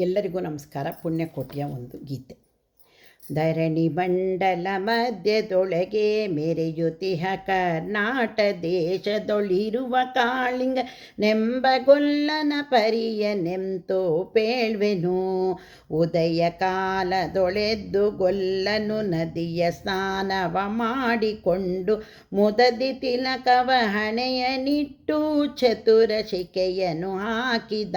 ಎಲ್ಲರಿಗೂ ನಮಸ್ಕಾರ. ಪುಣ್ಯಕೋಟಿಯ ಒಂದು ಗೀತೆ. ಧರಣಿ ಮಂಡಲ ಮಧ್ಯದೊಳಗೆ ಮೆರೆಯುತಿಹ ಕರ್ನಾಟ ದೇಶದೊಳಿರುವ ಕಾಳಿಂಗ ನೆಂಬಗೊಲ್ಲನ ಪರಿಯ ನೆಂತೋ ಪೇಳ್ವೆನು. ಉದಯ ಕಾಲದೊಳೆದ್ದು ಗೊಲ್ಲನು ನದಿಯ ಸ್ನಾನವ ಮಾಡಿಕೊಂಡು ಮುದದಿ ತಿಲಕವ ಹಣೆಯ ನಿಟ್ಟು ಚತುರ ಶಿಕೆಯನ್ನು ಹಾಕಿದ.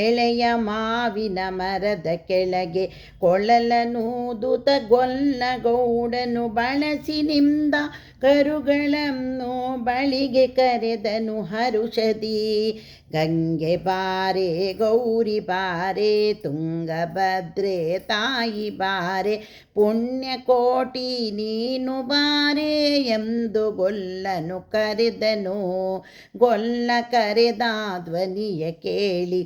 ಎಳೆಯ ಮಾವಿನ ಮರದ ಕೆಳಗೆ ಕೊಳಲನೂದುತ ಗೊಲ್ಲಗೌಡನು ಬಳಸಿನಿಂದ ಕರುಗಳನ್ನು ಬಳಿಗೆ ಕರೆದನು ಹರುಷದಿ. ಗಂಗೆ ಬಾರೆ ಗೌರಿ ಬಾರೆ ತುಂಗಭದ್ರೆ ತಾಯಿ ಬಾರೆ ಪುಣ್ಯಕೋಟಿ ನೀನು ಬಾರೆ ಎಂದು ಗೊಲ್ಲನು ಕರೆದನು. ಗೊಲ್ಲ ಕರೆದ ಧ್ವನಿಯ ಕೇಳಿ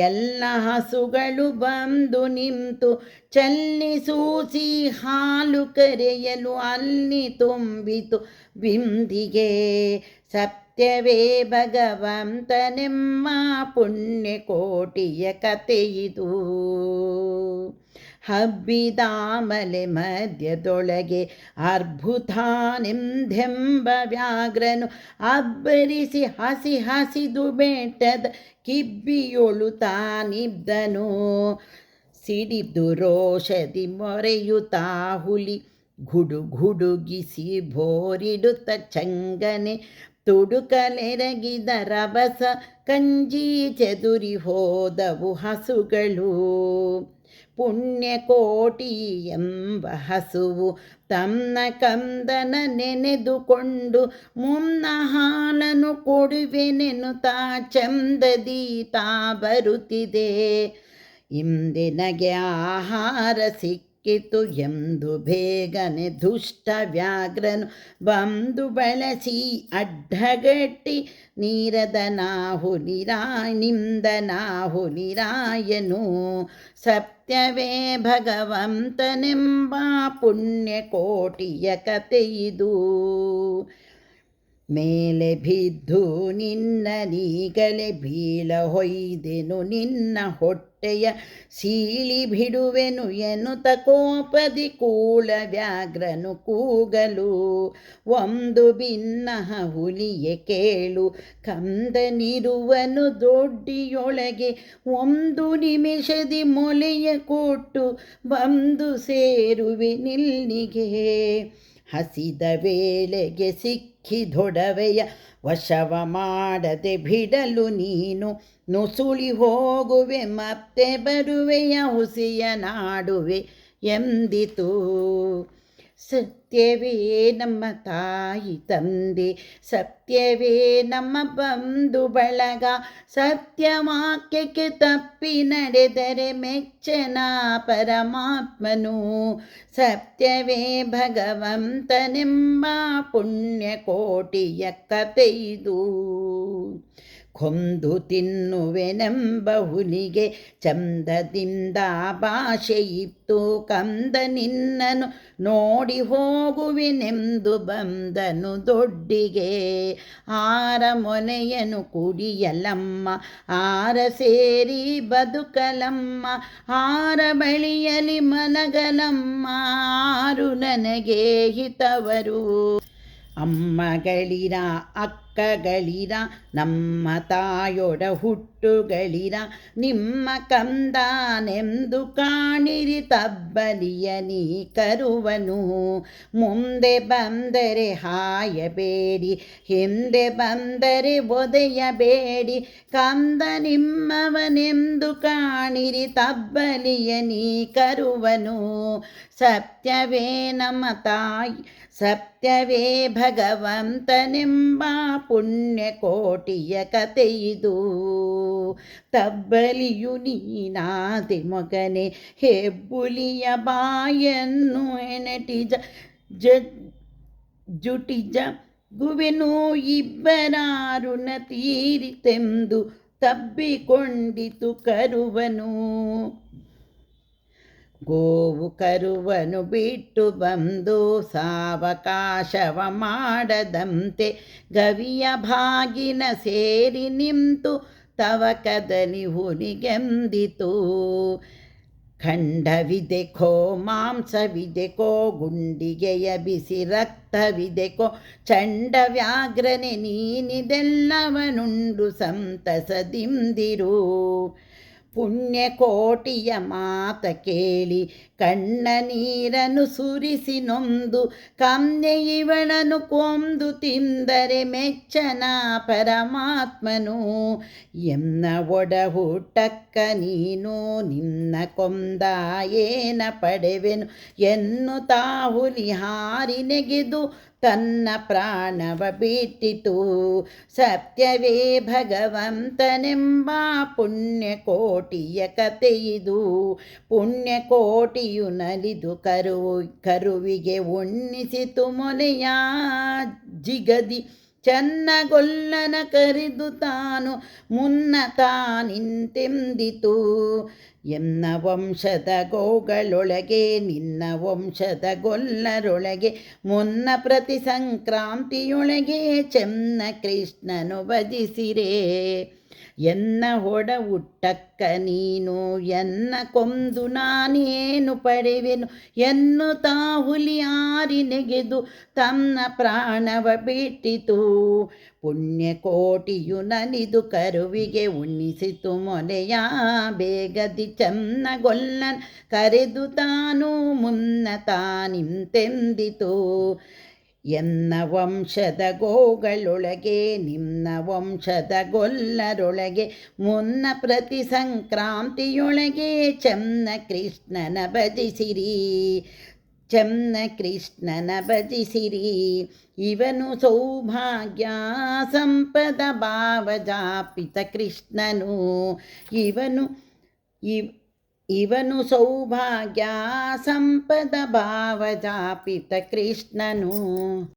ಎಲ್ಲ ಹಸುಗಳು ಬಂದು ನಿಂತು ಚಲ್ಲಿಸೂಸಿ ಹಾಲು ಕರೆಯಲು ಅಲ್ಲಿ ತುಂಬಿತು ಬಿಂದಿಗೆ. ಸತ್ಯವೇ ಭಗವಂತನೆಮ್ಮ ಪುಣ್ಯಕೋಟಿಯ ಕಥೆಯಿದು. ಹಬ್ಬಿದಾಮಲೆ ಮಧ್ಯದೊಳಗೆ ಅರ್ಬುತಾನೆಂದೆಂಬ ವ್ಯಾಘ್ರನು ಅಬ್ಬರಿಸಿ ಹಸಿದು ಬೆಟ್ಟದ ಕಿಬ್ಬಿಯೊಳು ತಾನಿದ್ದನು. ಸಿಡಿದು ರೋಷದಿ ಮೊರೆಯುತ್ತಾ ಹುಲಿ ಗುಡುಗಿಸಿ ಬೋರಿಡುತ್ತ ಚಂಗನೆ ತುಡುಕಲೆರಗಿದ ರಭಸ ಕಂಜಿ ಚೆದುರಿ ಹೋದವು ಹಸುಗಳು. ಪುಣ್ಯಕೋಟಿ ಎಂಬ ಹಸುವು ತನ್ನ ಕಂದನ ನೆನೆದುಕೊಂಡು ಮುನ್ನ ಹಾಲನ್ನು ಕೊಡುವೆನೆನ್ನುತ್ತಾ ಚಂದದಿ ತಾ ಬರುತ್ತಿದೆ. ಇಂದಿನಗೆ ಆಹಾರ ಸಿಕ್ಕಿತು ಎಂದು ಬೇಗನೆ ದುಷ್ಟ ವ್ಯಾಘ್ರನು ಬಂದು ಬಳಸಿ ಅಡ್ಡಗಟ್ಟಿ ನಿಂದನಾಹು ನಿರಾಯನು. ಸತ್ಯವೇ ಭಗವಂತನೆಂಬ ಪುಣ್ಯಕೋಟಿಯ ಕಥೆಯಿದು. ಮೇಲೆ ಬಿದ್ದು ನಿನ್ನ ನೀಗಲೆ ಬೀಳ ಹೊಯ್ದೆನು ನಿನ್ನ ಹೊಟ್ಟೆಯ ಸೀಳಿ ಬಿಡುವೆನು ಎನ್ನುತ್ತ ಕೋಪದಿ ಕೂಳ ವ್ಯಾಘ್ರನು ಕೂಗಲು. ಒಂದು ಭಿನ್ನಹ ಹುಲಿಯೇ ಕೇಳು ಕಂದನಿರುವನು ದೊಡ್ಡಿಯೊಳಗೆ ಒಂದು ನಿಮಿಷದಿ ಮೊಲೆಯ ಕೊಟ್ಟು ಬಂದು ಸೇರುವೆ ನಿಲ್ಲಿಗೆ. ಹಸಿದ ವೇಳೆಗೆ ಸಿಕ್ಕಿದೊಡವೆಯ ವಶವ ಮಾಡದೆ ಬಿಡಲು ನೀನು ನುಸುಳಿ ಹೋಗುವೆ ಮತ್ತೆ ಬರುವೆಯ ಹುಸಿಯ ನಾಡುವೆ ಎಂದಿತು. ಸತ್ಯವೇ ನಮ್ಮ ತಾಯಿ ತಂದೆ, ಸತ್ಯವೇ ನಮ್ಮ ಬಂಧು ಬಳಗ, ಸತ್ಯವಾಕ್ಯಕ್ಕೆ ತಪ್ಪಿ ನಡೆದರೆ ಮೆಚ್ಚನ ಪರಮಾತ್ಮನು. ಸತ್ಯವೇ ಭಗವಂತನೆಂಬ ಪುಣ್ಯಕೋಟಿಯ ಕಥೆಯಿದು. ಕೊಂದು ತಿನ್ನುವೆನೆಂಬ ಹುಲಿಗೆ ಚಂದದಿಂದ ಭಾಷೆಯಿತ್ತು ಕಂದ ನಿನ್ನನು ನೋಡಿ ಹೋಗುವೆನೆಂದು ಬಂದನು ದೊಡ್ಡಿಗೆ. ಆರ ಮೊನೆಯನು ಕುಡಿಯಲಮ್ಮ ಆರ ಸೇರಿ ಬದುಕಲಮ್ಮ ಆರ ಬಳಿಯಲಿ ಮಲಗಲಮ್ಮ ಆರು ನನಗೆ ಹಿತವರು. ಅಮ್ಮಗಳಿರ ಅಕ್ಕಗಳಿರ ನಮ್ಮ ತಾಯೊಡ ಹುಟ್ಟುಗಳಿರ ನಿಮ್ಮ ಕಂದನೆಂದು ಕಾಣಿರಿ ತಬ್ಬಲಿಯ ನೀ ಕರುವನು. ಮುಂದೆ ಬಂದರೆ ಹಾಯಬೇಡಿ ಹಿಂದೆ ಬಂದರೆ ಒದೆಯಬೇಡಿ ಕಂದ ನಿಮ್ಮವನೆಂದು ಕಾಣಿರಿ ತಬ್ಬಲಿಯ ನೀ ಕರುವನು. ಸತ್ಯವೇ ನಮ್ಮ ತಾಯಿ, ಸತ್ಯವೇ ಭಗವಂತನೆಂಬ ಪುಣ್ಯಕೋಟಿಯ ಕಥೆಯಿದು. ತಬ್ಬಲಿಯು ನೀನಾದೆ ಮಗನೆ ಹೆಬ್ಬುಲಿಯ ಬಾಯನ್ನು ಎಣಟಿಜ ಜುಟಿಜ ಗುವೆನು ಇಬ್ಬರಾರುಣ ತೀರಿತೆಂದು ತಬ್ಬಿಕೊಂಡಿತು ಕರುವನು. ಗೋವು ಕರುವನು ಬಿಟ್ಟು ಬಂದು ಸಾವಕಾಶವ ಮಾಡದಂತೆ ಗವಿಯ ಬಾಗಿನ ಸೇರಿ ನಿಂತು ತವ ಕದಲಿ ಹುನಿಗೆಂದಿತು. ಖಂಡವಿದೆಕೋ ಮಾಂಸವಿದೆಕೋ ಗುಂಡಿಗೆಯ ಬಿಸಿ ರಕ್ತವಿದೆಕೋ ಚಂಡ ವ್ಯಾಘ್ರನೆ ನೀನಿದೆಲ್ಲವನುಂಡು ಸಂತಸದಿಂದಿರು. ಪುಣ್ಯಕೋಟಿಯ ಮಾತ ಕೇಳಿ ಕಣ್ಣ ನೀರನ್ನು ಸುರಿಸಿ ನೊಂದು ಕನ್ಯೆ ಇವಳನ್ನು ಕೊಂದು ತಿಂದರೆ ಮೆಚ್ಚನ ಪರಮಾತ್ಮನು. ಎನ್ನ ಒಡ ಹುಟ್ಟಕ್ಕ ನೀನು ನಿನ್ನ ಕೊಂದ ಏನ ಪಡೆವೆನು ಎನ್ನುತ್ತಾ ಹುಲಿ ಹಾರಿ ನೆಗೆದು ತನ್ನ ಪ್ರಾಣವ ಬಿಟ್ಟಿತು. ಸತ್ಯವೇ ಭಗವಂತನೆಂಬ ಪುಣ್ಯಕೋಟಿಯ ಕಥೆಯಿದು. ಪುಣ್ಯಕೋಟಿಯು ನಲಿದು ಕರುವಿಗೆ ಉಣ್ಣಿಸಿತು ಮೊಲೆಯ ಜಿಗದಿ. ಚನ್ನಗೊಲ್ಲನ ಕರೆದು ತಾನು ಮುನ್ನ ತಾನಿಂತೆಂದಿತು. ಎನ್ನ ವಂಶದ ಗೋಗಳೊಳಗೆ ನಿನ್ನ ವಂಶದ ಗೊಲ್ಲರೊಳಗೆ ಮುನ್ನ ಪ್ರತಿ ಸಂಕ್ರಾಂತಿಯೊಳಗೆ ಚೆನ್ನ ಕೃಷ್ಣನು ಭಜಿಸಿರೆ. ಎನ್ನ ಹೊಡ ಹುಟ್ಟಕ್ಕ ನೀನು ಎನ್ನ ಕೊಂದು ನಾನೇನು ಪಡೆವೆನು ಎನ್ನುತ್ತಾ ಹುಲಿ ಹಾರಿ ನೆಗೆದು ತನ್ನ ಪ್ರಾಣವ ಬಿಟ್ಟಿತು. ಪುಣ್ಯಕೋಟಿಯು ನಲಿದು ಕರುವಿಗೆ ಉಣ್ಣಿಸಿತು ಮೊಲೆಯ ಬೇಗದಿ ಚನ್ನಗೊಲ್ಲನ್ ಕರೆದು ತಾನು ಮುನ್ನ ತಾನಿಂತೆಂದಿತು. ಎನ್ನ ವಂಶದ ಗೋಗಳೊಳಗೆ ನಿನ್ನ ವಂಶದ ಗೊಲ್ಲರೊಳಗೆ ಮುನ್ನ ಪ್ರತಿ ಸಂಕ್ರಾಂತಿಯೊಳಗೆ ಚೆನ್ನ ಕೃಷ್ಣನ ಭಜಿಸಿರಿ. ಚೆನ್ನ ಕೃಷ್ಣನ ಭಜಿಸಿರಿ. ಇವನು ಸೌಭಾಗ್ಯ ಸಂಪದ ಭಾವಜಾಪಿತ ಕೃಷ್ಣನು. ಇವನು ಸೌಭಾಗ್ಯ ಸಂಪದ ಭಾವಜಾಪಿತ ಕೃಷ್ಣನು.